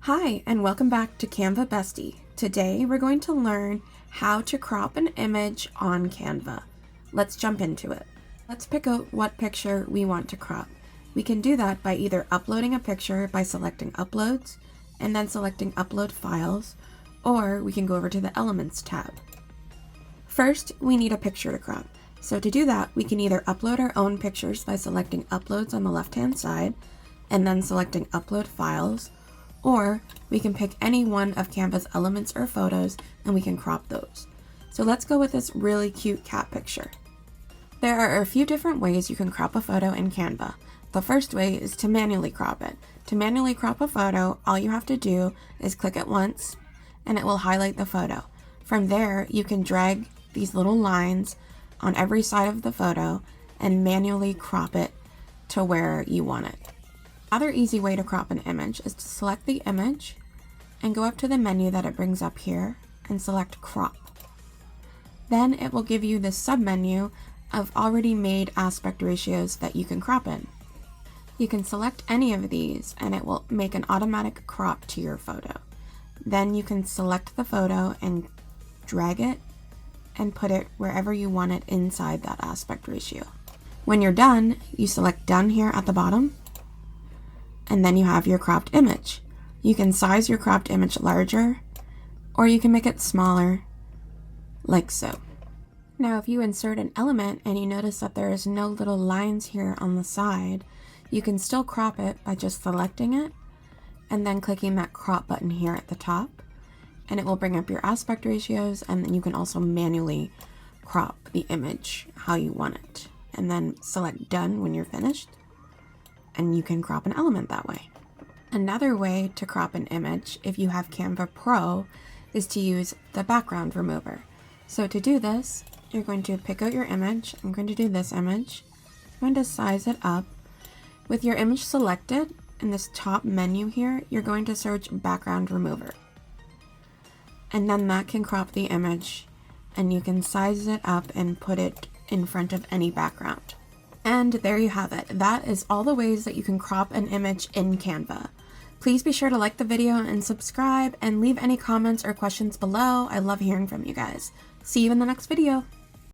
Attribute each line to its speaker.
Speaker 1: Hi, and welcome back to Canva Bestie. Today we're going to learn how to crop an image on Canva. Let's jump into it. Let's pick out what picture we want to crop. We can do that by either uploading a picture by selecting Uploads and then selecting Upload Files, or we can go over to the Elements tab. First, we need a picture to crop. So to do that, we can either upload our own pictures by selecting Uploads on the left-hand side and then selecting Upload Files, or we can pick any one of Canva's elements or photos and we can crop those. So let's go with this really cute cat picture. There are a few different ways you can crop a photo in Canva. The first way is to manually crop it. To manually crop a photo, all you have to do is click it once and it will highlight the photo. From there, you can drag these little lines on every side of the photo and manually crop it to where you want it. Another easy way to crop an image is to select the image and go up to the menu that it brings up here and select crop. Then it will give you this submenu of already made aspect ratios that you can crop in. You can select any of these and it will make an automatic crop to your photo. Then you can select the photo and drag it and put it wherever you want it inside that aspect ratio. When you're done, you select done here at the bottom, and then you have your cropped image. You can size your cropped image larger, or you can make it smaller, like so. Now, if you insert an element and you notice that there is no little lines here on the side, you can still crop it by just selecting it, and then clicking that crop button here at the top, and it will bring up your aspect ratios, and then you can also manually crop the image how you want it. And then select done when you're finished, and you can crop an element that way. Another way to crop an image, if you have Canva Pro, is to use the background remover. So to do this, you're going to pick out your image. I'm going to do this image. I'm going to size it up. With your image selected, in this top menu here, you're going to search background remover. And then that can crop the image, and you can size it up and put it in front of any background. And there you have it. That is all the ways that you can crop an image in Canva. Please be sure to like the video and subscribe and leave any comments or questions below. I love hearing from you guys. See you in the next video.